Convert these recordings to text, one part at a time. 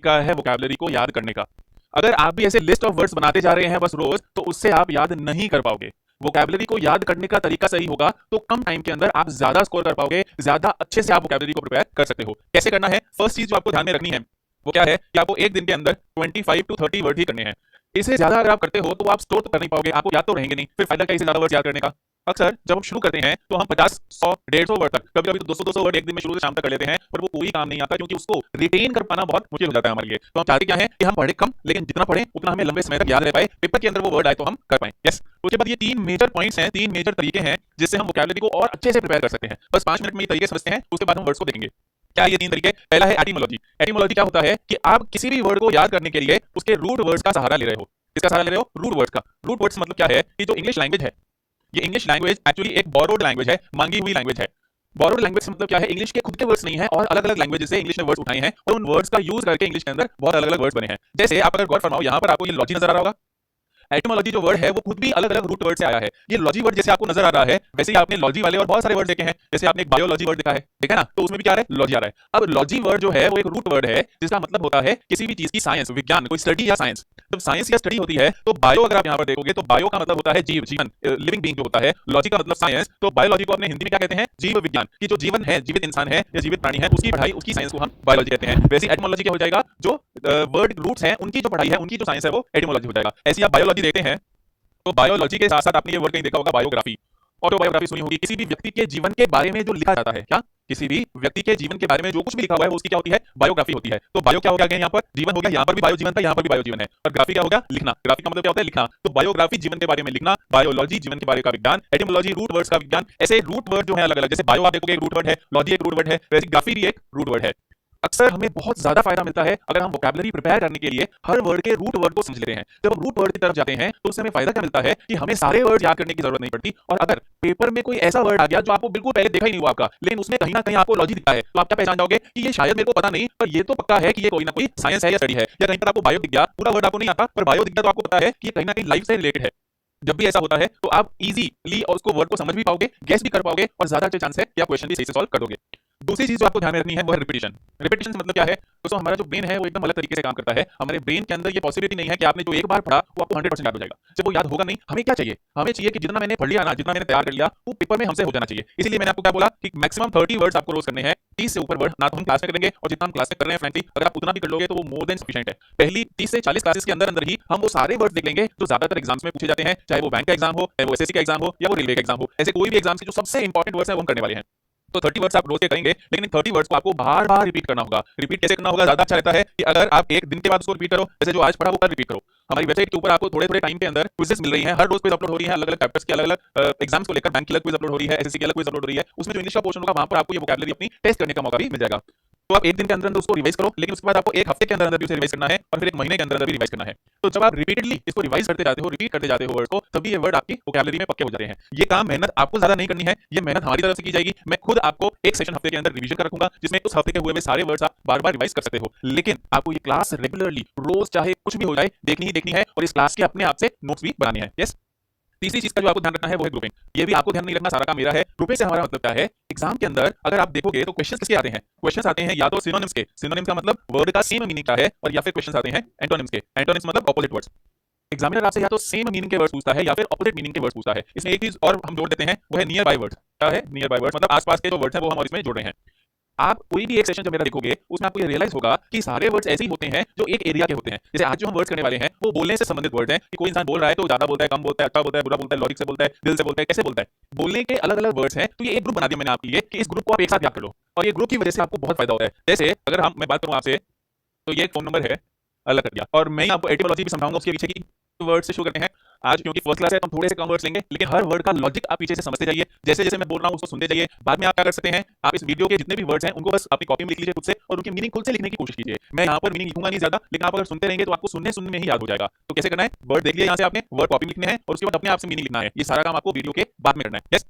तरीका है वोकैबुलरी को याद करने का। अगर आप भी ऐसे लिस्ट ऑफ वर्ड्स बनाते जा रहे हैं बस रोज, तो उससे आप याद नहीं कर पाओगे। वोकैबुलरी को याद करने का तरीका सही होगा तो कम टाइम के अंदर आप ज्यादा स्कोर कर पाओगे, ज्यादा अच्छे से आप वोकैबुलरी को प्रिपेयर कर सकते हो। कैसे करना है? फर्स्ट चीज जो आपको ध्यान में रखनी है वो क्या है कि आपको एक दिन के अंदर 25 to 30 वर्ड ही करने हैं। इससे ज्यादा अगर आप करते हो तो आप स्टोर तो कर नहीं पाओगे, आपको याद तो रहेंगे नहीं, फिर फायदा क्या इसे ज्यादा वर्ड याद करने का। अक्सर जब हम शुरू करते हैं तो हम 50, 100, 150 वर्ड तक, कभी कभी तो 200 वर्ड एक दिन में शुरू से शाम तक कर लेते हैं, पर वो कोई काम नहीं आता क्योंकि उसको रिटेन कर पाना बहुत मुश्किल हो जाता है हमारे लिए। तो हम चाहते क्या है कि हम पढ़े कम, लेकिन जितना पढ़े उतना हमें लंबे समय तक याद रह पाए, पेपर के अंदर वो वर्ड आए तो हम कर पाए। यस, उसके बाद ये 3 मेजर पॉइंट्स हैं, 3 मेजर तरीके हैं जिससे हम वोकैबुलरी को और अच्छे से प्रिपेयर कर सकते हैं। बस 5 मिनट में ये तरीके समझते हैं, उसके बाद हम वर्ड्स को देखेंगे। क्या ये 3 तरीके? पहला है एटिमोलॉजी। एटिमोलॉजी क्या होता है कि आप किसी भी वर्ड को याद करने के लिए उसके रूट वर्ड्स का सहारा ले रहे हो। किसका सहारा ले रहे हो? रूट वर्ड्स का। रूट वर्ड्स मतलब क्या है कि जो इंग्लिश लैंग्वेज है, ये इंग्लिश लैंग्वेज एक्चुअली एक बोरोड लैंग्वेज है, मांगी हुई लैंग्वेज है। बोरोड लैंग्वेज से मतलब क्या है? इंग्लिश के खुद के वर्ड्स नहीं है और अलग अलग लैंग्वेज से इंग्लिश ने वर्ड्स उठाए हैं और उन वर्ड्स का यूज करके इंग्लिश के अंदर बहुत अलग अलग वर्ड्स बने हैं। जैसे आप अगर गौर फरमाओ, यहाँ पर आपको ये लॉजी नजर आ रहा होगा। एटिमोलॉजी जो वर्ड है वो खुद भी अलग अलग रूट वर्ड से आया है। ये लॉजी वर्ड जैसे आपको नजर आ रहा है, वैसे ही आपने लॉजी वाले और बहुत सारे वर्ड देखे हैं। जैसे आपने एक बायोलॉजी वर्ड देखा है, देखा ना, तो उसमें भी क्या आ रहा है? लॉजी आ रहा है। अब लॉजी वर्ड जो है वो एक रूट वर्ड है जिसका मतलब होता है किसी भी चीज की साइंस, विज्ञान, कोई स्टडी या साइंस। जब साइंस या स्टडी होती है तो बायो अगर आप यहाँ पर देखोगे तो बायो का मतलब होता है जीव, जीवन, लिविंग बीइंग जो होता है। लॉजी का मतलब साइंस, तो बायोलॉजी को अपने हिंदी में क्या कहते हैं? जीव विज्ञान, की जो जीवन है, जीवित इंसान है या जीवित प्राणी है, उसकी पढ़ाई, उसकी साइंस को हम बायोलॉजी कहते हैं। वैसे एटिमोलॉजी क्या हो जाएगा? जो वर्ड रूट्स हैं उनकी जो पढ़ाई है, उनकी जो साइंस है वो एटिमोलॉजी हो जाएगा। ऐसी आप बायोलॉजी देखते हैं तो बायोलॉजी के साथ साथ आपने ये वर्ड कहीं देखा होगा, बायोग्राफी। ऑटोबायोग्राफी सुनी होगी, किसी भी व्यक्ति के जीवन के बारे में जो लिखा जाता है। क्या? किसी भी व्यक्ति के जीवन के बारे में जो कुछ भी लिखा हुआ है वो उसकी क्या होती है? बायोग्राफी होती है। तो बायो क्या हो गया यहाँ पर? जीवन हो गया, यहाँ पर भी बायो जीवन था, यहाँ पर भी बायो जीवन है। और ग्राफी क्या हो गया? लिखना। ग्राफी का मतलब क्या होता है? लिखना। तो बायोग्राफी जीवन के बारे में लिखना, बायोलॉजी जीवन के बारे का विज्ञान, एटिमोलॉजी रूट वर्ड्स का विज्ञान। ऐसे रूट वर्ड जो है अलग अलग, जैसे बायो आप देखोगे एक रूट वर्ड है, लॉजी एक रूट वर्ड है, वैसे ग्राफी भी एक रूट वर्ड है। अक्सर हमें बहुत ज्यादा फायदा मिलता है अगर हम वोकैबुलरी प्रिपेयर करने के लिए हर वर्ड के रूट वर्ड को समझ लेते हैं। जब हम रूट वर्ड की तरफ जाते हैं तो उससे हमें फायदा क्या मिलता है कि हमें सारे वर्ड याद करने की जरूरत नहीं पड़ती। और अगर पेपर में कोई ऐसा वर्ड आ गया जो आपको बिल्कुल पहले देखा ही नहीं हुआ आपका, लेकिन उसमें कहीं ना कहीं आपको लॉजिक दिखता है, तो आप क्या पहचान जाओगे कि ये शायद मेरे को पता नहीं, पर ये तो पक्का है कि ये कोई ना कोई साइंस है या स्टडी है। या कहीं पर आपको बायो दिख गया, पूरा वर्ड आपको नहीं आता पर बायो दिख गया, तो आपको पता है कि ये कहीं ना कहीं लाइफ से रिलेटेड है। जब भी ऐसा होता है तो आप इजीली और उसको वर्ड को समझ भी पाओगे, गेस भी कर पाओगे और ज्यादा अच्छे चांस है कि आप क्वेश्चन भी सही से सॉल्व कर दोगे। दूसरी चीज जो आपको ध्यान में रखनी है वो है रिपीटिशन। रिपीटिशन से मतलब क्या है दोस्तों? हमारा जो ब्रेन है वो एकदम अलग तरीके से काम करता है। हमारे ब्रेन के अंदर ये पॉसिबिलिटी नहीं है कि आपने जो एक बार पढ़ा वो आपको 100% याद हो जाएगा। जब वो याद होगा नहीं, हमें क्या चाहिए? हमें चाहिए कि जितना मैंने पढ़ लिया ना, जितना मैंने तैयार कर लिया, वो पेपर में हमसे हो जाना चाहिए। इसीलिए मैंने आपको क्या बोला कि मैक्सिमम 30 वर्ड्स आपको रोज करने हैं, 30 से ऊपर वर्ड ना तो हम क्लास में करेंगे, और जितना हम क्लास में कर रहे हैं फ्रेंकली अगर आप उतना भी कर लोगे तो वो मोर देन सफिशिएंट है। पहली 30 से 40 क्लासेस के अंदर अंदर ही हम वो सारे वर्ड्स देख लेंगे जो ज्यादातर एग्जाम्स में पूछे जाते हैं, चाहे वो बैंक का एग्जाम हो, चाहे वो एसएससी का एग्जाम हो या वो रेलवे का एग्जाम हो। ऐसे कोई भी एग्जाम से जो सबसे इंपॉर्टेंट वर्ड्स है वो हम करने वाले हैं। तो 30 वर्ड्स आप रोज के करेंगे, लेकिन इन 30 वर्ड्स को आपको बार बार रिपीट करना होगा। रिपीट कैसे करना होगा? ज्यादा अच्छा रहता है कि अगर आप एक दिन के बाद उसको रिपीट करो, जैसे जो आज पढ़ा वो कल रिपीट करो। हमारी वेबसाइट के ऊपर आपको थोड़े थोड़े टाइम के अंदर क्विजेस मिल रही हैं, हर रोज क्विज अपलोड हो रही है, अलग अलग चैप्टर्स की, अलग अलग एग्जाम्स को लेकर बैंक की अलग क्विज अपलोड हो रही है, एसएससी की अलग क्विज अपलोड हो रही है। उसमें जो इंग्लिश का पोर्शन होगा वहां पर आपको ये वोकैबुलरी अपनी टेस्ट करने का मौका भी मिल जाएगा। तो आप एक दिन के अंदर अंदर उसको रिवाइज करो, लेकिन उसके बाद आपको एक हफ्ते के अंदर अंदर भी उसे रिवाइज करना है और फिर एक महीने के अंदर अंदर भी रिवाइज करना है। तो जब आप रिपीटेडली इसको रिवाइज करते जाते हो, रिपीट करते जाते हो वर्ड को, तभी ये वर्ड आपकी वोकैबुलरी में पक्के हो जाते हैं। ये काम मेहनत आपको ज्यादा नहीं करनी है, ये मेहनत हमारी तरफ से की जाएगी। मैं खुद आपको एक सेशन हफ्ते के अंदर रिवीजन कर रखूंगा जिसमें उस हफ्ते के हुए में सारे वर्ड्स आप बार बार रिवाइज कर सकते हो। लेकिन आपको ये क्लास रेगुलरली रोज चाहे कुछ भी हो जाए देखनी ही देखनी है और इस क्लास के अपने आप से नोट्स भी बनाने हैं। यस। तीसरी चीज का जो आपको ध्यान रखना है वो है ग्रुपिंग। ये भी आपको ध्यान नहीं रखना, सारा काम मेरा है। ग्रुपिंग से हमारा मतलब क्या है? एग्जाम के अंदर अगर आप देखोगे तो क्वेश्चंस किसके आते हैं? क्वेश्चंस आते हैं या तो सिनोनिम्स के, सिनोनिम्स का मतलब वर्ड का सेम मीनिंग का है, और या फिर क्वेश्चंस आते हैं एंटोनिम्स के, एंटोनिम्स मतलब ऑपोजिट वर्ड्स। एग्जामिनर आपसे या तो सेम मीनिंग के वर्ड्स पूछता है या फिर ऑपोजिट मीनिंग के वर्ड्स पूछता है। इसमें एक चीज और हम जोड़ देते हैं वो है नियर बाय वर्ड्स। क्या है नियर बाय वर्ड्स? मतलब आसपास के जो वर्ड्स हैं वो हम और इसमें जोड़ रहे हैं। आप कोई भी एक सेशन जब मेरा देखोगे उसमें आपको ये रियलाइज होगा कि सारे वर्ड्स ऐसे ही होते हैं जो एक एरिया के होते हैं। जैसे आज जो हम वर्ड्स करने वाले हैं वो बोलने से संबंधित वर्ड्स हैं कि कोई इंसान बोल रहा है तो ज्यादा बोलता है, कम बोलता है, अच्छा बोलता है, बुरा बोलता है, लॉजिक से बोलता है, दिल से बोलता है, कैसे बोलता है। बोलने के अलग अलग वर्ड्स हैं, तो ये एक ग्रुप बना दिया मैंने आपके लिए कि इस ग्रुप को आप एक साथ याद कर लो, और ये ग्रुप की वजह से आपको बहुत फायदा होता है। जैसे अगर मैं बात करूं आपसे, तो ये एक फोन नंबर है, अलग कर दिया, और मैं आपको एटिमोलॉजी भी समझाऊंगा उसके पीछे की। वर्ड से शुरू करते हैं आज, क्योंकि फर्स्ट क्लास है तो हम थोड़े से कम वर्ड्स लेंगे, लेकिन हर वर्ड का लॉजिक आप पीछे से समझते जाइए। जैसे जैसे मैं बोल रहा हूं उसको सुनते जाइए। बाद में आप क्या कर सकते हैं, आप इस वीडियो के जितने भी वर्ड्स हैं उनको बस अपनी कॉपी में लिख लीजिए खुद से, और उनकी मीनिंग खुद से लिखने की कोशिश कीजिए। मैं यहाँ पर मीनिंग लिखूंगा नहीं ज्यादा, लेकिन आप अगर सुनते रहेंगे तो आपको सुनने सुनने में ही याद हो जाएगा। तो कैसे करना है? वर्ड देख लिया यहाँ से आपने, वर्ड कॉपी लिखने हैं और उसके बाद अपने आप से मीनिंग लिखना है। ये सारा काम आपको वीडियो के बाद में करना है। यस।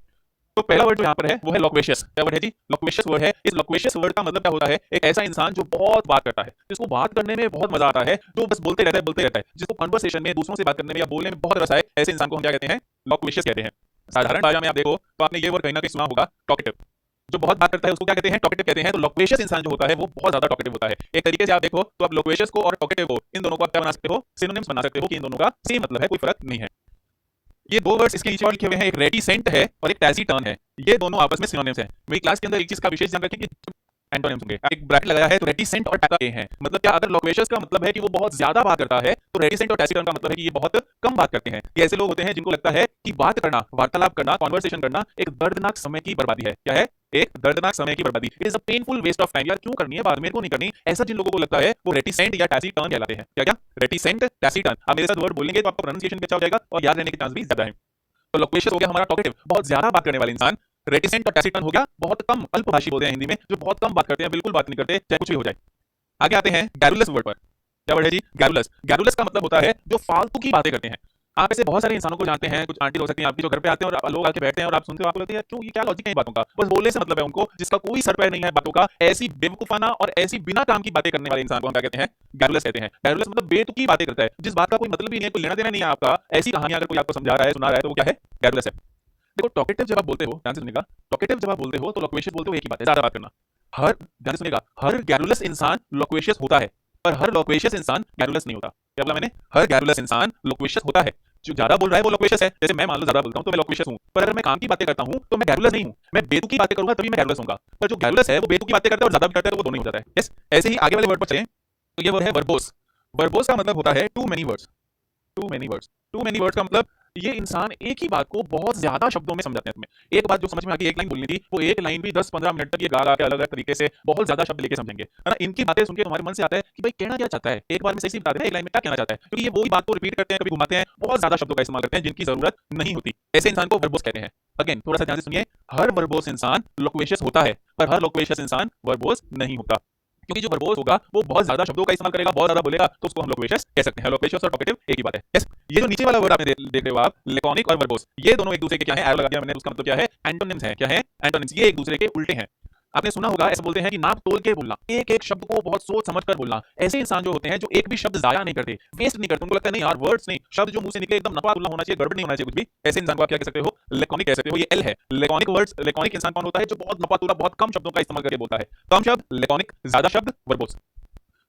तो पहला वर्ड जो यहाँ पर है वो है लोक्वेशियस। क्या वर्ड है जी? लोक्वेशियस वर्ड है। इस लोक्वेशियस वर्ड का मतलब क्या होता है? एक ऐसा इंसान जो बहुत बात करता है, जिसको बात करने में बहुत मजा आता है, जो बस बोलते रहता है, जिसको कन्वर्सेशन में दूसरों से बात करने में या बोलने में बहुत रस आए, ऐसे इंसान को हम क्या कहते हैं? लोक्वेशियस कहते हैं। साधारण भाषा में आप देखो तो आपने ये वर्ड कहीं ना कहीं सुना होगा, टॉकेटिव। जो बहुत बात करता है उसको क्या कहते हैं, टॉकेटिव कहते हैं। तो लोक्वेशियस इंसान जो होता है वो बहुत ज्यादा टॉकेटिव होता है। एक तरीके से आप देखो तो आप लोक्वेशियस को और टॉकेटिव को, इन दोनों को आप क्या बना सकते हो, सिनोनिम्स बना सकते हो कि इन दोनों का सेम मतलब है, कोई फर्क नहीं है। ये दो वर्ड्स इसके नीचे और लिखे हुए हैं, एक रेटिसेंट है और एक टैसीटर्न है। ये दोनों आपस में सिनोनिम्स हैं। मेरी क्लास के अंदर एक चीज का विशेष ध्यान रखें कि एंटोनिम्स होंगे। एक ब्रैकेट लगाया है तो रेटिसेंट और टैका हैं। मतलब क्या, अगर लोक्वेशियस का मतलब है कि वो बहुत ज्यादा बात करता है, तो रेटिसेंट और टैसीटर्न का मतलब है कि ये बहुत कम बात करते हैं। ये ऐसे लोग होते हैं जिनको लगता है कि बात करना, वार्तालाप करना, कॉन्वर्सेशन करना एक दर्दनाक समय की बर्बादी है। क्या है? एक दर्दनाक समय की बर्बादी। It is a painful waste of time. यार क्यों करनी है बात, मेरे को नहीं करनी। ऐसा जिन लोगों को लगता है वो रेटिसेंट या टैसीटर्न कहलाते हैं। क्या क्या? Reticent, taciturn. आप मेरे साथ वर्ड बोलेंगे तो आपका प्रोनाउंसिएशन भी अच्छा हो जाएगा और याद रहने के चांस भी ज्यादा है। तो लोक्वेशियस हो गया हमारा टॉकेटिव, बहुत ज्यादा बात करने वाले इंसान। रेटिसेंट और टैसीटर्न हो गया बहुत कम, अल्पभाषी बोलते हैं हिंदी में, जो बहुत कम बात करते हैं, बिल्कुल बात नहीं करते, चाहे कुछ भी हो जाए। आगे आते हैं गैरुलस वर्ड पर। क्या वर्ड है जी? गैरुलस। गैरुलस का मतलब होता है जो फालतू की बातें करते हैं। आप ऐसे बहुत सारे इंसानों को जानते हैं, कुछ आंटी हो सकती हैं आपकी, जो घर पे आते हैं और लोग आके बैठते हैं और आप सुनते हो, आपको लगता है यार क्यों, ये क्या लॉजिक है इन बातों का, बस बोलने से मतलब है उनको, जिसका कोई सर पैर नहीं है बातों का। ऐसी बेवकूफाना और ऐसी बिना काम की बातें करने वाले इंसान को हम क्या कहते हैं? गैरुलस कहते हैं। गैरुलस मतलब बेतुकी बातें करता है, जिस बात का कोई मतलब ही नहीं है, कोई लेना देना नहीं है आपका। ऐसी कहानियां अगर कोई आपको समझा रहा है, सुना रहा है, तो वो क्या है? गैरुलस है। देखो टॉकेटिव जब आप बोलते हो, ध्यान से सुनिएगा, टॉकेटिव जब आप बोलते हो तो लोक्वेशियस बोलते हो एक ही बात है, ज्यादा बात करना। हर, ध्यान से सुनिएगा, हर गैरुलस इंसान लोक्वेशियस होता है, पर हर लोक्वेशियस इंसान गैरुलस नहीं होता। क्या बोला मैंने? हर गैरुलस इंसान लोक्वेशियस होता है। जो ज्यादा बोल रहा है वो लोक्वेशियस है। जैसे मैं मान लो ज्यादा बोलता हूं तो मैं लोक्वेशियस हूं, पर अगर मैं काम की बातें करता हूं तो मैं गैरुलस नहीं हूं। मैं बेतुकी बातें करूंगा तभी मैं गैरुलस होऊंगा। पर जो गैरुलस है वो बेतुकी बातें करता है और ज्यादा भी करता है, तो वो दोनों ही हो जाता है। यस, ऐसे ही आगे वाले वर्ड पर चलें तो ये वर्ड है वर्बोस। वर्बोस का मतलब होता है too many words. Too many words. Too many words का मतलब ये इंसान एक ही बात को बहुत ज्यादा शब्दों में समझाते हैं तुम्हें। एक बात जो समझ में आती है, एक लाइन बोलनी थी, वो एक लाइन भी 10-15 मिनट तक ये गा गा के अलग अलग तरीके से बहुत ज्यादा शब्द लेके समझेंगे, है ना। इनकी बातें सुन के तुम्हारे मन से आता है कि भाई कहना क्या चाहता है, एक बार में सही से बता देना एक लाइन में क्या कहना चाहता है, क्योंकि ये वही बात को रिपीट करते हैं, कभी घुमाते हैं, बहुत ज्यादा शब्दों का इस्तेमाल करते हैं जिनकी जरूरत नहीं होती। ऐसे इंसान को वर्बोस कहते हैं। अगेन थोड़ा सा ध्यान से सुनिए, हर वर्बोस इंसान लोक्वेशियस होता है, पर हर लोक्वेशियस इंसान वर्बोस नहीं होता। क्योंकि जो वर्बोस होगा वो बहुत ज्यादा शब्दों का इस्तेमाल करेगा, बहुत ज्यादा बोलेगा, तो उसको हम लोक्वेशियस कह सकते हैं। लोक्वेशियस और टॉकेटिव एक ही बात है। यस, ये जो नीचे वाला वर्ड आपने देख रहे हो आप, लेकोनिक और वर्बोस, ये दोनों एक दूसरे के क्या है, एरो लगा दिया मैंने, उसका मतलब क्या है? एंटोनिम्स है। क्या है? एंटोनिम्स। ये एक दूसरे के उल्टे हैं। आपने सुना होगा, ऐसे बोलते हैं कि नाप तोल के बोलना, एक एक शब्द को बहुत सोच समझ कर बोलना। ऐसे इंसान जो होते हैं जो एक भी शब्द जाया नहीं करते, वेस्ट नहीं करते, उनको लगता है नहीं यार वर्ड्स नहीं, शब्द जो मुंह से निकले एकदम नपा तुल्ला होना चाहिए, गड़बड़ नहीं होना चाहिए कुछ भी। ऐसे इंसान को आप क्या कह सकते हो? लेकोनिक कह सकते हो। ये एल है, लेकोनिक वर्ड्स। लेकोनिक इंसान कौन होता है? जो बहुत नपा तुल्ला, बहुत कम शब्दों का इस्तेमाल करके बोलता है। कम शब्द लेकोनिक, ज्यादा शब्द वर्बोस।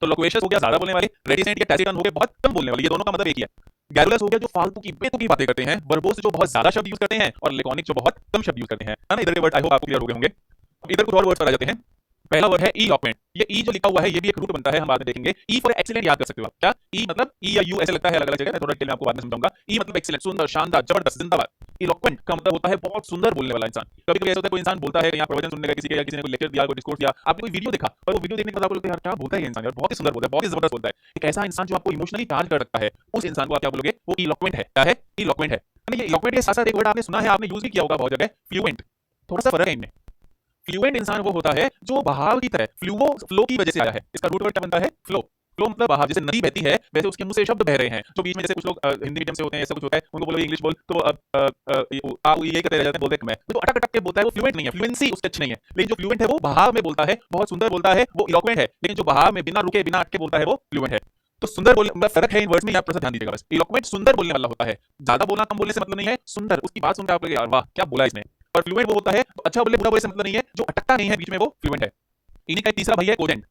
तो लोक्वेशियस हो गया ज्यादा बोलने वाले, रेटिसेंट या टैसीटर्न हो गए बहुत कम बोलने वाले, ये दोनों का मतलब एक ही है। गैरुलस हो गया जो फालतू की बेतुकी बातें करते हैं, वर्बोस जो बहुत ज्यादा शब्द यूज करते हैं, और लेकोनिक जो बहुत कम शब्द यूज करते हैं, है ना। इधर के वर्ड आई होप आपको क्लियर हो गए होंगे। अब इधर कुछ और वर्ड्स पर आ जाते हैं। पहला वर्ड है इलॉक्वेंट। ये ई जो लिखा हुआ है ये भी एक रूट बनता है, हम बाद में देखेंगे। ई फॉर एक्सीलेंट याद कर सकते हो आप। क्या ई मतलब? ई या यू ऐसे लगता है अलग अलग जगह, मैं थोड़ा डिटेल में आपको बाद में समझाऊंगा। ई मतलब एक्सीलेंट, सुंदर, शानदार, जबरदस्त, जिंदाबाद। इलॉक्वेंट का मतलब होता है बहुत सुंदर बोलने वाला इंसान। कभी कभी ऐसा होता है कोई इंसान बोलता है, यहाँ प्रवचन सुनने का किसी के, या किसी ने कोई लेक्चर दिया, कोई डिस्कोर्स दिया, आपने कोई वीडियो देखा, और वो वीडियो देखने के बाद आपको लगता है यार क्या बोलता है ये इंसान, यार बहुत ही सुंदर बोलता है, बहुत ही जबरदस्त बोलता है। एक ऐसा इंसान जो आपको इमोशनली चार्ज कर रखता है, उस इंसान को आप क्या बोलोगे? वो इलॉक्वेंट है। क्या है? इलॉक्वेंट है। ये इलॉक्वेंट के साथ साथ एक वर्ड आपने सुना है, आपने यूज भी किया होगा बहुत जगह, फ्लुएंट। थोड़ा सा फर्क है इनमें। फ्लुएंट इंसान वो होता है जो बहाव की तरह, फ्लो की वजह से आया है। इसका रूट वर्ड क्या बनता है? फ्लो। फ्लो मतलब बहाव, जैसे नदी बहती है वैसे उसके मुंह से शब्द बह रहे हैं। जो बीच में जैसे कुछ लोग हिंदी मीडियम से होते हैं, ऐसा कुछ होता है, उनको बोलो इंग्लिश बोल, तो आप ये करते रह जाते हैं, बोलते हैं मैं, तो अटक अटक के बोलता है, वो फ्लुएंट नहीं है, फ्लुएंसी उसकी अच्छी नहीं है। लेकिन जो फ्लुएंट है वो बहाव में बोलता है, बहुत सुंदर बोलता है, वो इलॉक्वेंट है। लेकिन जो बहाव में बिना रुके बिना अटके बोलता है वो फ्लुएंट है। तो सुंदर बोलने मतलब फर्क है इन वर्ड्स में, आप थोड़ा ध्यान दीजिएगा बस। इलॉक्वेंट सुंदर बोलने वाला होता है, ज्यादा बोलना कम बोलने से मतलब नहीं है, सुंदर, उसकी बात सुनकर आप लगे यार वाह क्या बोला इसने। और फ्लुएंट वो होता है अच्छा बोले बुरा बोले से मतलब नहीं है, जो अटकता नहीं है बीच में, वो फ्लुएंट है। इन्हीं का एक तीसरा भाई है कोजेंट।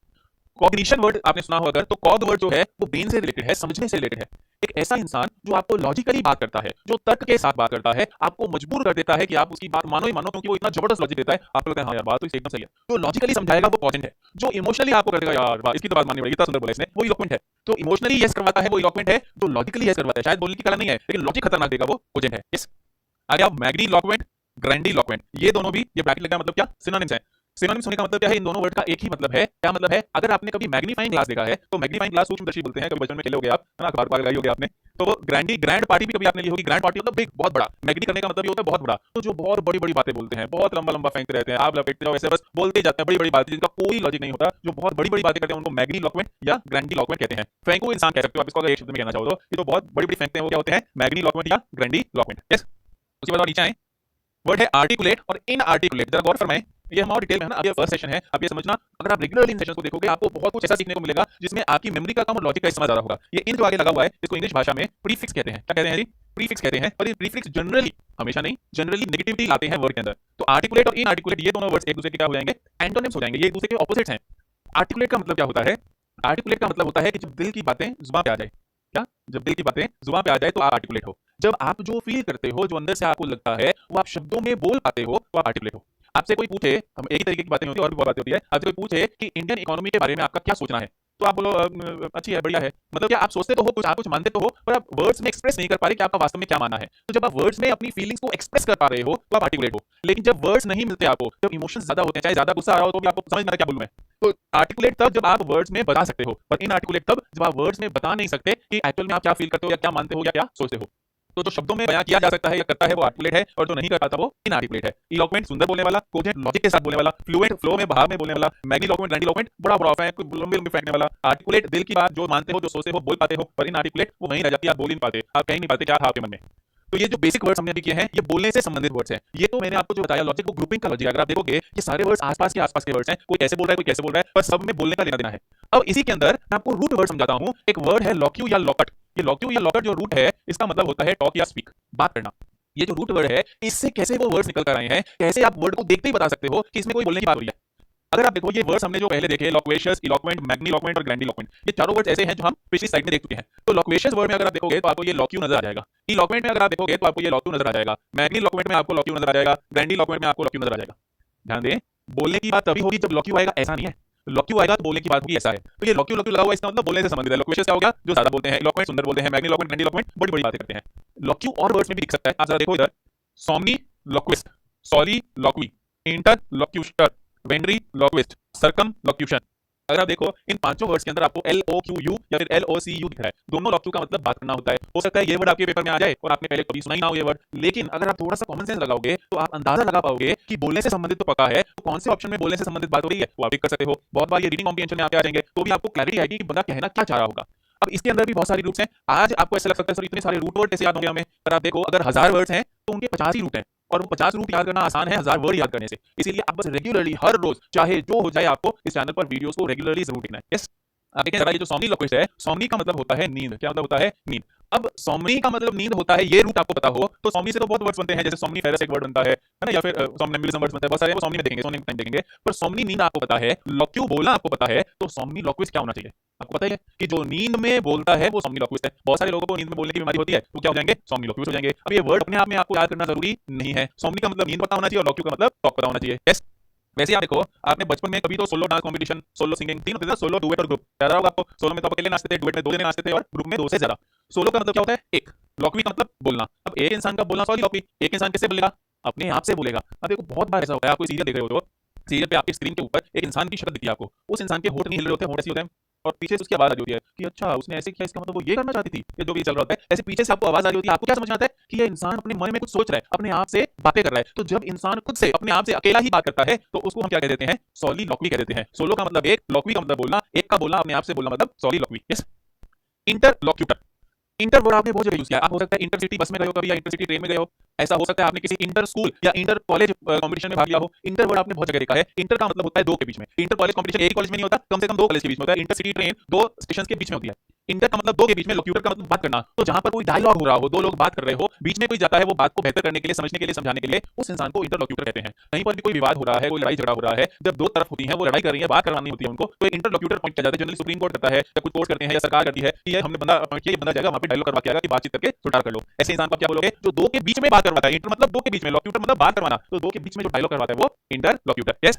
कॉग्निशन वर्ड आपने सुना हो अगर, तो कॉग वर्ड जो है वो ब्रेन से रिलेटेड है, समझने से रिलेटेड है। एक ऐसा इंसान जो आपको लॉजिकली बात करता है, जो तर्क के साथ बात करता है, आपको मजबूर कर देता है कि आप उसकी बात मानो ही मानो, क्योंकि वो इतना जबरदस्त लॉजिक देता है, आपको लगता है हाँ यार बात तो इसकी एकदम सही है। जो लॉजिकली समझाएगा वो कॉजेंट है। जो इमोशनली आपको कर देगा यार वाह इसकी तो बात माननी पड़ेगी, इतना सुंदर बोला इसने, वो इलॉक्वेंट है। तो इमोशनली यस करवाता है वो इलॉक्वेंट है, जो लॉजिकली यस करवाता है, शायद बोलने की कला नहीं है लेकिन लॉजिक खतरनाक देगा, वो कोजेंट है। यस, आगे आप मैग्नी लॉक्वेंट, ग्रैंडी लॉक्वेंट, ये दोनों भी, ये ब्रैकेट लगा मतलब क्या? सिनोनिम्स है। सिनोनिम्स होने का मतलब क्या है? इन दोनों वर्ड का एक ही मतलब है। क्या मतलब है? अगर आपने कभी मैग्नीफाइंग ग्लास देखा है, तो मैग्नीफाइंग ग्लास सूक्ष्मदर्शी बोलते हैं, कभी बचपन में खेले होगे आप, है ना, अखबार पर लगाई होगी आपने, तो वो ग्रैंड पार्टी भी कभी आपने ली होगी। ग्रैंड पार्टी मतलब बिग, बहुत बड़ा। मैग्नी करने का मतलब ये होता है बहुत बड़ा। तो जो बहुत बड़ी बड़ी बातें बोलते हैं, बहुत लंबा लंबा फेंकते रहते हैं, आप लपेटते जाओ ऐसे, बस बोलते जाते हैं बड़ी बड़ी बातें जिनका कोई लॉजिक नहीं होता, जो बहुत बड़ी बड़ी बातें करते हैं उनको मैग्नी लॉक्वेंट या ग्रैंडी लॉक्वेंट कहते हैं। फेंको इंसान कह सकते हो आप इसको, अगर एक शब्द में कहना चाहो तो। ये तो बहुत बड़ी बड़ी फेंकते हैं, वो क्या होते हैं? मैग्नी लॉक्वेंट या ग्रैंडी लॉक्वेंट। यस, उसके बाद नीचे आए, वर्ड है आर्टिकुलेट और इनआर्टिकुलेट। जरा गौर फरमाएं, ये हम और डिटेल में है ना, अब ये फर्स्ट सेशन है, अब ये समझना, अगर आप रेगुलरली इन सेशंस को देखोगे आपको बहुत कुछ ऐसा सीखने को मिलेगा जिसमें आपकी मेमोरी का काम और लॉजिक का इस्तेमाल ज्यादा होगा। ये इन जो आगे लगा हुआ है इसको इंग्लिश भाषा में प्रीफिक्स कहते हैं। क्या कहते हैं जी? प्रीफिक्स कहते हैं। और ये प्रीफिक्स जनरली, हमेशा नहीं, जनरली नेगेटिविटी लाते हैं वर्ड के अंदर। तो आर्टिकुलेट और इनआर्टिकुलेट ये दोनों वर्ड्स एक दूसरे के क्या हो जाएंगे? एंटोनिम्स हो जाएंगे, ये एक दूसरे के ऑपोजिट्स हैं। आर्टिकुलेट का मतलब क्या होता है? आर्टिकुलेट का मतलब होता है कि जब दिल की बातें जुबान पे आ जाए। क्या? जब दिल की बातें जुबान पे आ जाए तो आप आर्टिकुलेट हो। जब आप जो फील करते हो, जो अंदर से आपको लगता है, वो आप शब्दों में बोल पाते हो, तो आप आर्टिकुलेट हो। आपसे कोई पूछे, हम एक ही तरीके की बातें नहीं होती और भी बहुत बातें होती है, आपसे कोई पूछे कि इंडियन इकोनॉमी के बारे में आपका क्या सोचना है, तो आप बोलो अच्छी है, बढ़िया है। मतलब क्या आप सोचते तो हो कुछ, आप कुछ मानते तो हो, पर आप वर्ड्स में एक्सप्रेस नहीं कर पा रहे कि आपका वास्तव में क्या मानना है। तो जब आप वर्ड्स में अपनी फीलिंग्स को एक्सप्रेस कर पा रहे हो तो आप आर्टिकुलेट हो। लेकिन जब वर्ड्स नहीं मिलते आपको, जब इमोशंस ज्यादा होते हैं, चाहे ज्यादा गुस्सा आ रहा हो तो भी आपको समझ में आता है क्या बोलूं मैं, तो आर्टिकुलेट तब जब आप वर्ड्स में बता सकते हो, पर इनआर्टिकुलेट तब जब आप वर्ड्स में बता नहीं सकते कि एक्चुअल में आप क्या फील करते हो या क्या मानते हो या क्या सोचते हो। तो जो शब्दों में बयां किया जा सकता है या करता है वो आर्टिकुलेट है, और जो नहीं कर पाता वो इनआर्टिकुलेट है। इलॉक्वेंट सुंदर बोलने वाला, कोजेंट लॉजिक के साथ बोलने वाला, फ्लुएंट फ्लो में बहाव में बोलने वाला, मैग्नीलोक्वेंट ग्रैंडिलोक्वेंट बड़ा बड़ा है, कोई लंबी लंबी फेंकने वाला। आर्टिकुलेट दिल की बात जो मानते हो, जो सोचते हो, बोल पाते हो, पर इनआर्टिकुलेट वो वहीं रह जाती है, आप बोल ही नहीं पाते, आप कह ही नहीं पाते क्या था आपके मन में। तो ये जो बेसिक वर्ड्स हमने अभी किए हैं ये बोलने से संबंधित वर्ड्स हैं। ये तो मैंने आपको जो बताया लॉजिक, वो ग्रुपिंग का लॉजिक। अगर आप देखोगे ये सारे वर्ड्स आसपास के वर्ड्स हैं, कोई कैसे बोल रहा है, कोई कैसे बोल रहा है, पर सब में बोलने का लेना देना है। अब इसी के अंदर मैं आपको रूट वर्ड समझाता हूं। एक वर्ड है लॉक्यू या लॉकट। ये लॉक्यू या लॉकट जो रूट है, इसका मतलब होता है टॉक या स्पीक, बात करना। ये जो रूट वर्ड है, इससे कैसे वो वर्ड्स निकल कर आए हैं, कैसे आप वर्ड को देखते ही बता सकते हो कि इसमें कोई बोलने की बात हो रही है। अगर आप देखो ये वर्ड्स हमने जो पहले देखे, लॉक्वेशियस, इलॉक्वेंट, मैग्नीलोक्वेंट और ग्रैंडिलोक्वेंट, ये चारों वर्ड्स ऐसे हैं जो हम पिछली स्लाइड में देख चुके हैं। तो लॉक्वेशियस वर्ड में अगर आप देखोगे तो आपको ये लॉक्यू नजर आ जाएगा। इलॉक्वेंट में अगर आप देखोगे तो आपको ये लॉक्यू नजर आ जाएगा। मैग्नीलोक्वेंट में आपको लॉक्यू नजर आ जाएगा। ग्रैंडिलोक्वेंट में आपको लॉक्यू नजर आ जाएगा। ध्यान दें, बोलने की बात तभी होगी जब लॉक्यू आएगा, ऐसा नहीं है। लॉक्यू आएगा तो बोलने की बात होगी, ऐसा है। तो ये लॉक्यू लॉक्यू लगा हुआ है, इसका मतलब बोलने से संबंधित है। लॉक्वेशियस क्या हो गया? जो ज्यादा बोलते हैं। इलॉक्वेंट सुंदर बोलते हैं। मैग्नीलोक्वेंट ग्रैंडिलोक्वेंट बड़ी बड़ी बातें करते हैं। लॉक्यू और वर्ड्स में भी दिख सकता है। आप जरा देखो इधर, सोमनी लॉक्विस्ट, सॉरी लॉक्वी, इंटर लॉक्यूस्टर, वेंड्री लॉक्विस्ट, सरकम लॉक्यूशन। अगर आप देखो इन पांचों वर्ड्स के अंदर आपको LOQU या फिर LOCU दिख रहा है। दोनों लॉक्यू का मतलब बात करना होता है। हो सकता है ये वर्ड आपके पेपर में आ जाए और आपने पहले कभी सुना ही ना हो ये वर्ड, लेकिन अगर आप थोड़ा सा कॉमन सेंस लगाओगे तो आप अंदाजा लगा पाओगे कि बोलने से संबंधित तो पक्का है, तो कौन से ऑप्शन में बोलने से संबंधित बात हो रही है वो आप टिक कर सकते हो। बहुत बार ये रीडिंग कॉम्प्रिहेंशन में आपके आ जाएंगे तो भी आपको क्लैरिटी आएगी कि बंदा कहना क्या चाह रहा होगा। अब इसके अंदर भी बहुत सारी रूट्स हैं। आज आपको ऐसा लग सकता है सर इतने सारे रूट वर्ड कैसे याद होंगे हमें, पर आप देखो अगर 1000 वर्ड्स हैं तो उनके 50 ही रूट हैं, और वो 50 रूट याद करना आसान है 1000 वर्ड याद करने से। इसीलिए आप बस रेगुलरली हर रोज चाहे जो हो जाए आपको इस चैनल पर वीडियोस को रेगुलरली जरूर देखना है। यस, आप देखें जरा, ये जो सोमनी लॉक्विस्ट है, सोमनी का मतलब होता है नींद। क्या मतलब होता है? नींद। अब सोमनी का मतलब नींद होता है, ये रूट आपको पता हो तो सोमनी से तो बहुत वर्ड्स बनते हैं, जैसे सोमनीफेरस एक वर्ड बनता है ना, या फिर सोमनेम्बुलिज्म वर्ड्स बनता है, बहुत सारे वो सोमनी में देखेंगे, सोमनी टाइम देखेंगे। पर सोमनी नींद आपको पता है, लॉक्यू बोलना आपको पता है, तो सोमनी लॉक्विस्ट क्या होना चाहिए आपको पता है कि जो नींद में बोलता है वो सोमनी लॉक्विस्ट है। बहुत सारे लोगों को नींद में बोलने की बीमारी होती है तो क्या हो जाएंगे? सोमनी लॉक्विस्ट हो जाएंगे। अब ये वर्ड अपने आप में आपको याद करना जरूरी नहीं है। सोमनी का मतलब नींद पता होना चाहिए और लॉक्यू का मतलब टॉक पता होना चाहिए। यस, वैसे आप देखो आपने बचपन में कभी तो solo dance competition, solo singing तीन होते थे, सोलो, डुएट और ग्रुप, याद होगा आपको। सोलो में तो आप अकेले नाचते थे, डुएट में 2 जने नाचते थे और ग्रुप में 2 से ज्यादा। सोलो का मतलब क्या होता है? एक। लॉक्वी का मतलब बोलना। अब एक इंसान का बोलना सॉरी लॉक्वी, एक इंसान किससे बोलेगा? अपने आप से बोलेगा। अब देखो बहुत बार ऐसा होता है, आप कोई सीरियल देख रहे हो तो सीरियल पे आपकी स्क्रीन के ऊपर एक इंसान की शक्ल दिखती है आपको, उस इंसान के होंठ नहीं हिल रहे होते, होंठ ऐसे होते हैं और पीछे से उसकी आवाज आ रही होती है कि अच्छा उसने ऐसे किया, इसका मतलब वो ये करना चाहती थी, ये जो भी चल रहा होता है। ऐसे पीछे से आपको आवाज आ रही होती है, आपको क्या समझ में आता है कि ये इंसान अपने मन में कुछ सोच रहा है, अपने आप से बातें कर रहा है। तो जब इंसान खुद से अपने आप से अकेला ही बात करता है तो उसको हम क्या कह देते हैं? सॉली लॉक्वी कह देते हैं। सोलो का मतलब एक, लॉक्वी का मतलब बोलना, एक का बोलना अपने आप से बोलना मतलब सॉली लॉक्वी। Yes, interlocutor. इंटर वर्ड आपने बहुत जगह यूज किया। आप हो सकता है इंटरसिटी बस में गए हो कभी, या इंटरसिटी ट्रेन में गए हो। ऐसा हो सकता है आपने किसी इंटर स्कूल या इंटर कॉलेज कंपटीशन में भाग लिया हो। इंटर वर्ड आपने बहुत जगह देखा है। इंटर का मतलब होता है दो के बीच में। इंटर कॉलेज कंपटीशन एक कॉलेज में नहीं होता, कम से कम 2 कॉलेज के बीच में होता है। इंटरसिटी ट्रेन 2 स्टेशन के बीच में होती है। इंटर का मतलब 2 के बीच में, लॉक्यूटर का मतलब बात करना। तो जहां पर कोई डायलॉग हो रहा हो, 2 लोग बात कर रहे हो, बीच में कोई जाता है वो बात को बेहतर करने के लिए, समझने के लिए, समझाने के लिए, उस इंसान को इंटरलॉक्यूटर कहते हैं। कहीं पर भी कोई विवाद हो रहा है, कोई लड़ाई झगड़ा हो रहा है, जब 2 तरफ होती हैं, वो लड़ाई कर रही है, बात करवानी होती है उनको, तो इंटरलॉक्यूटर पॉइंट किया जाता है। जनरली सुप्रीम कोर्ट करता है या कुछ कोर्ट करते हैं या सरकार करती है कि ये हमने बंदा अपॉइंट किया, ये बंदा जाएगा वहां पे डायलॉग करवा के आएगा कि बातचीत करके सुधार कर लो। ऐसे इंसान को क्या बोलोगे? जो 2 के बीच में बात करवाता है। इंटर मतलब 2 के बीच में, लॉक्यूटर मतलब बात करवाना, तो 2 के बीच में जो डायलॉग करवाता है वो इंटरलॉक्यूटर। यस,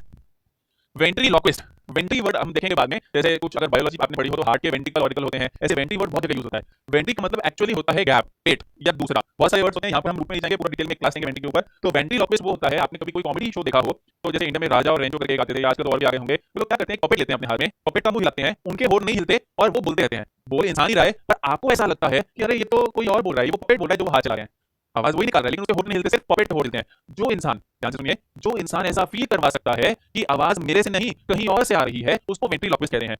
वेंट्रीलॉक्विस्ट। वेंट्री वर्ड हम देखेंगे बाद में, जैसे कुछ अगर बायोलॉजी आपने पढ़ी हो तो हार्ट के वेंट्रिकल ऑर्टिकल होते हैं, ऐसे वेंट्री वर्ड बहुत जगह यूज होता है। वेंट्री का मतलब एक्चुअली होता है गैप, पेट या दूसरा। बहुत सारे वर्ड्स होते हैं, यहाँ पर हम ग्रुप में नहीं जाएंगे, पूरा डिटेल में क्लास लेंगे वेंट्री के ऊपर। तो वेंट्रीलॉक्विस्ट वो होता है, आपने कभी कोई कॉमेडी शो देखा हो तो जैसे इंडिया में राजा और रेंजो करके एक आते थे, आजकल तो और भी आ गए होंगे। वो लोग क्या करते हैं? पपेट लेते हैं अपने हाथ में, पपेट का मुंह हिलाते हैं, उनके होंठ नहीं हिलते और वो बोलते रहते हैं। बोल इंसान ही रहा है पर आपको ऐसा लगता है कि अरे ये तो कोई और बोल रहा है, ये वो पपेट बोल रहा है जो वो हाथ चला रहे हैं, आवाज वही निकाल रहा है लेकिन उसके होंठ नहीं हिलते, सिर्फ पपेट होंठ हिलते हैं। जो इंसान, ध्यान से सुनिए, जो इंसान ऐसा फील करवा सकता है कि आवाज मेरे से नहीं कहीं और से आ रही है, उसको वेंट्रीलॉक्विस्ट कहते हैं।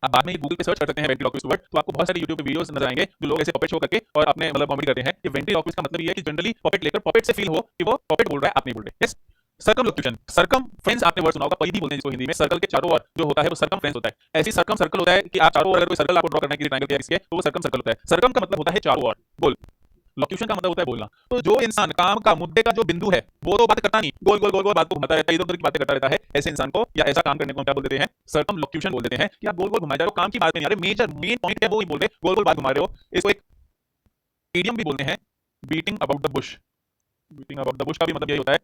आप बाद में गूगल पे सर्च करते हैं वेंट्रीलॉक्विस्ट वर्ड, तो आपको बहुत सारे यूट्यूब पे वीडियोस नजर आएंगे जो लोग ऐसे पपेट शो करके और अपने मतलब कॉमेडी करते हैं। कि वेंट्रीलॉक्विस्ट का मतलब ये है कि जनरली पपेट लेकर, पपेट से फील हो कि वो पपेट बोल रहा है, आप नहीं बोल रहे। यस, सर्कमलोक्यूशन, सर्कम फ्रेंड्स आपने वर्ड सुना होगा, परिधि बोलते हैं जिसको हिंदी में। सर्कल के चारों ओर जो होता है वो सर्कम फ्रेंड्स होता है। ऐसी सर्कम सर्कल होता है कि आप चारों ओर अगर कोई सर्कल आपको ड्रॉ करना है किसी ट्रायंगल के या किसी के, तो वो सर्कम सर्कल होता है। सर्कम का मतलब होता है चारों ओर, गोल। लोक्यूशन का मतलब होता है बोलना। तो जो इंसान काम का मुद्दे का जो बिंदु है वो तो बात करता नहीं, गोल गोल गोल गोल बात को घुमाता रहता है, इधर उधर की बातें करता रहता है, ऐसे इंसान को या ऐसा काम करने को हम क्या बोल देते हैं, सर्कम लोक्यूशन बोल देते हैं। कि आप गोल गोल घुमाए जा रहे हो, काम की बात में नहीं आ रहे, मेजर मेन पॉइंट क्या है वो ही बोल रहे, गोल गोल बात घुमा रहे हो। इसको एक इडियम भी बोलते हैं, beating about the Bush. Beating about the Bush का भी मतलब यही होता है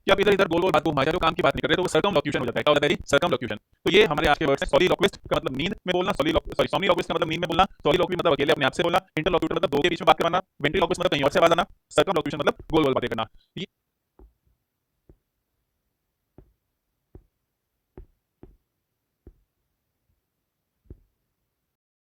कि आप इधर इधर गोल गोल बात को घुमा जा रहे हो, काम की बात नहीं कर रहे, तो वो सर्कम लोक्यूशन हो जाता है। क्या होता है जी, सर्कम लोक्यूशन। तो ये हमारे आज के वर्ड्स हैं। सॉलिलोक्विस्ट का मतलब नींद में बोलना, सोमनीलोक्विस्ट का मतलब नींद में बोलना, सॉलिलोक्विस्ट मतलब अकेले अपने आप से बोलना, इंटरलोक्यूटर मतलब दो के बीच में बात करना, वेंट्रिलोक्विस्ट मतलब कहीं और से आवाज आना, सर्कम लोक्यूशन मतलब गोल गोल बातें करना।